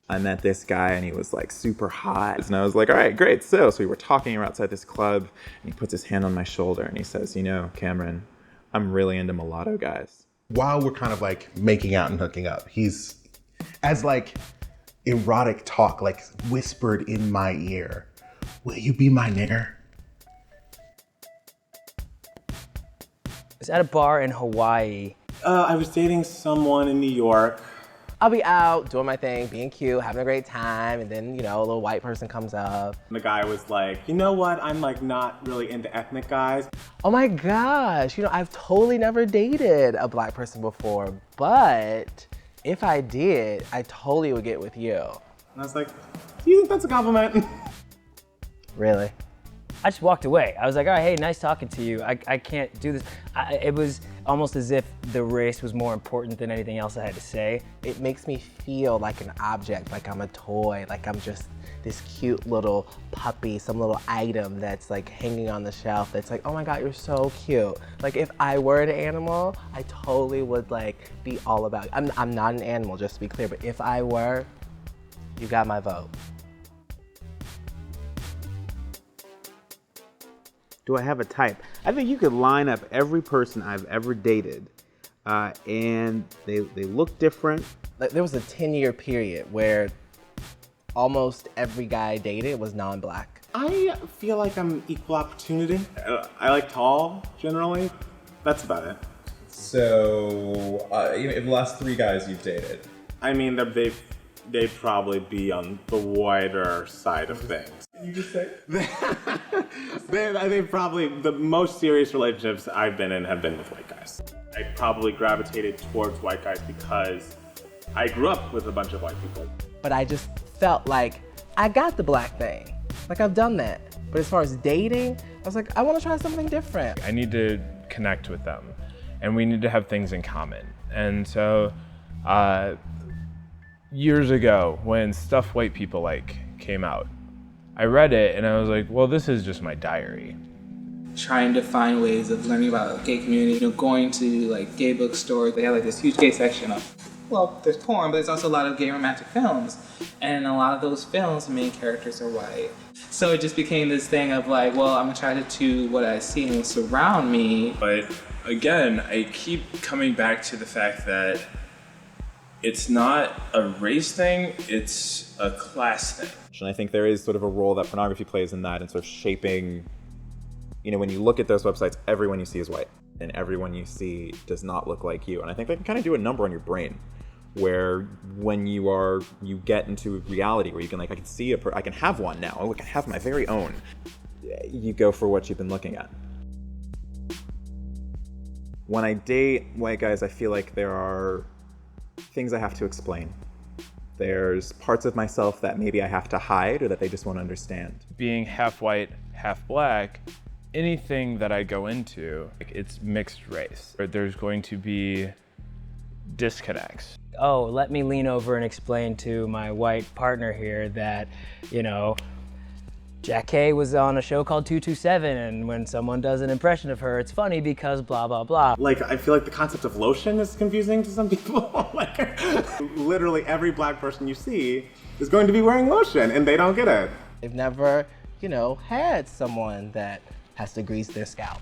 I met this guy and he was like super hot. And I was like, all right, great. So we were talking outside this club and he puts his hand on my shoulder and he says, you know, Cameron, I'm really into mulatto guys. While we're kind of like making out and hooking up, he's as like erotic talk, like whispered in my ear, will you be my nigger? I was at a bar in Hawaii. I was dating someone in New York. I'll be out doing my thing, being cute, having a great time, and then, you know, a little white person comes up. And the guy was like, you know what? I'm like not really into ethnic guys. Oh my gosh, you know, I've totally never dated a black person before, but if I did, I totally would get with you. And I was like, do you think that's a compliment? Really? I just walked away. I was like, all right, hey, nice talking to you. I can't do this. It was almost as if the race was more important than anything else I had to say. It makes me feel like an object, like I'm a toy, like I'm just this cute little puppy, some little item that's like hanging on the shelf that's like, oh my God, you're so cute. Like if I were an animal, I totally would like be all about it. I'm not an animal, just to be clear, but if I were, you got my vote. Do I have a type? I think you could line up every person I've ever dated, and they look different. Like, there was a 10-year period where almost every guy I dated was non-black. I feel like I'm equal opportunity. I like tall, generally. That's about it. So, in the last 3 guys you've dated. I mean, they'd probably be on the wider side of things. You just say? They probably, the most serious relationships I've been in have been with white guys. I probably gravitated towards white guys because I grew up with a bunch of white people. But I just felt like I got the black thing. Like I've done that. But as far as dating, I was like, I want to try something different. I need to connect with them and we need to have things in common. And so years ago when Stuff White People Like came out, I read it and I was like, well, this is just my diary. Trying to find ways of learning about the gay community, you know, going to like gay bookstores. They have like this huge gay section of, well, there's porn, but there's also a lot of gay romantic films. And in a lot of those films, the main characters are white. So it just became this thing of like, well, I'm attracted to what I see and what's around me. But again, I keep coming back to the fact that it's not a race thing, it's a class thing. And I think there is sort of a role that pornography plays in that and sort of shaping, you know, when you look at those websites, everyone you see is white and everyone you see does not look like you. And I think they can kind of do a number on your brain where when you get into reality where you can like, I can see I can have one now. Oh, I can have my very own. You go for what you've been looking at. When I date white guys, I feel like there are things I have to explain. There's parts of myself that maybe I have to hide or that they just won't understand. Being half white, half black, anything that I go into, it's mixed race. There's going to be disconnects. Oh, let me lean over and explain to my white partner here that, you know, Jack Kay was on a show called 227, and when someone does an impression of her, it's funny because blah, blah, blah. Like, I feel like the concept of lotion is confusing to some people. Like, literally every black person you see is going to be wearing lotion, and they don't get it. They've never, you know, had someone that has to grease their scalp.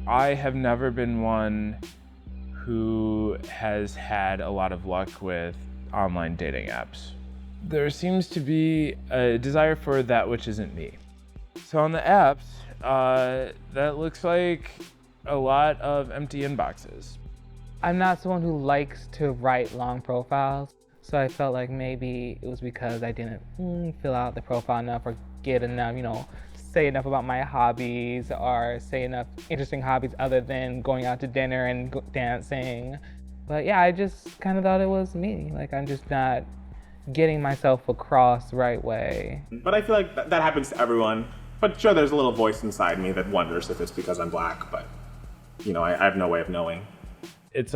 I have never been one who has had a lot of luck with online dating apps. There seems to be a desire for that which isn't me. So on the apps, that looks like a lot of empty inboxes. I'm not someone who likes to write long profiles, so I felt like maybe it was because I didn't fill out the profile enough or get enough, you know, say enough about my hobbies or say enough interesting hobbies other than going out to dinner and dancing. But yeah, I just kind of thought it was me. Like, I'm just not getting myself across the right way. But I feel like that happens to everyone. But sure, there's a little voice inside me that wonders if it's because I'm black, but you know, I have no way of knowing. It's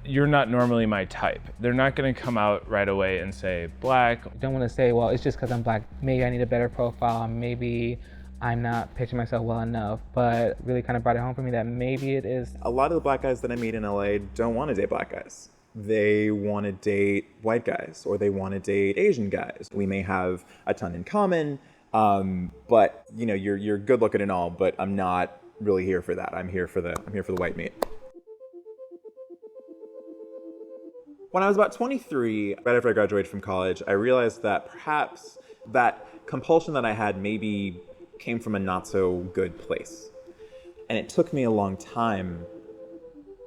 you're not normally my type. They're not gonna come out right away and say black. I don't wanna say, well, it's just because I'm black. Maybe I need a better profile. Maybe I'm not pitching myself well enough, but really kind of brought it home for me that maybe it is. A lot of the black guys that I meet in LA don't want to date black guys. they want to date white guys or they want to date Asian guys. We may have a ton in common, but you know, you're good looking and all, but I'm not really here for that. I'm here for the white meat. When I was about 23, right after I graduated from college, I realized that perhaps that compulsion that I had maybe came from a not so good place. And it took me a long time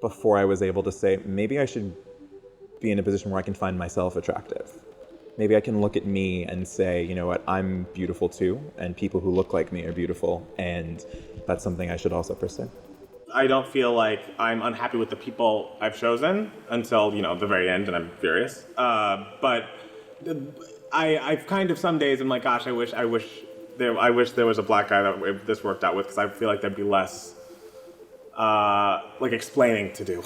before I was able to say, maybe I should be in a position where I can find myself attractive. Maybe I can look at me and say, you know what, I'm beautiful too, and people who look like me are beautiful, and that's something I should also pursue. I don't feel like I'm unhappy with the people I've chosen until, you know, the very end, and I'm furious. But I've kind of some days I'm like, gosh, I wish there was a black guy that this worked out with, because I feel like there'd be less like explaining to do.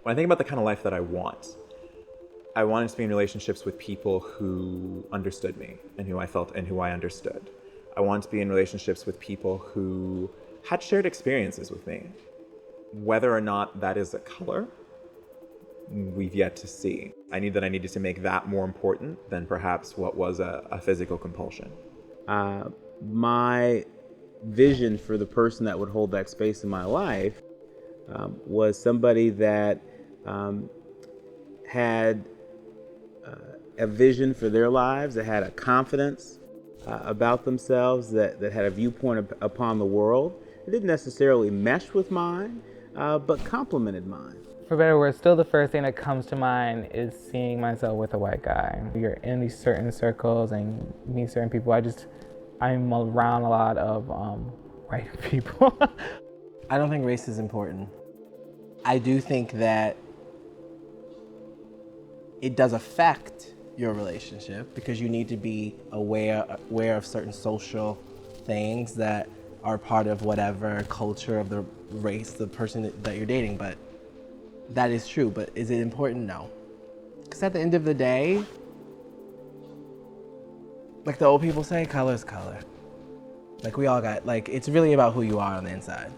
When I think about the kind of life that I wanted to be in relationships with people who understood me and who I felt and who I understood. I wanted to be in relationships with people who had shared experiences with me. Whether or not that is a color, we've yet to see. I knew that I needed to make that more important than perhaps what was a physical compulsion. My vision for the person that would hold that space in my life was somebody that had a vision for their lives, that had a confidence about themselves, that had a viewpoint upon the world. It didn't necessarily mesh with mine, but complemented mine. For better or worse, still the first thing that comes to mind is seeing myself with a white guy. You're in these certain circles and meet certain people. I'm around a lot of white people. I don't think race is important. I do think that it does affect your relationship because you need to be aware of certain social things that are part of whatever culture of the race, the person that you're dating. But that is true. But is it important? No. Because at the end of the day, like the old people say, color is color. Like we all got, like, it's really about who you are on the inside.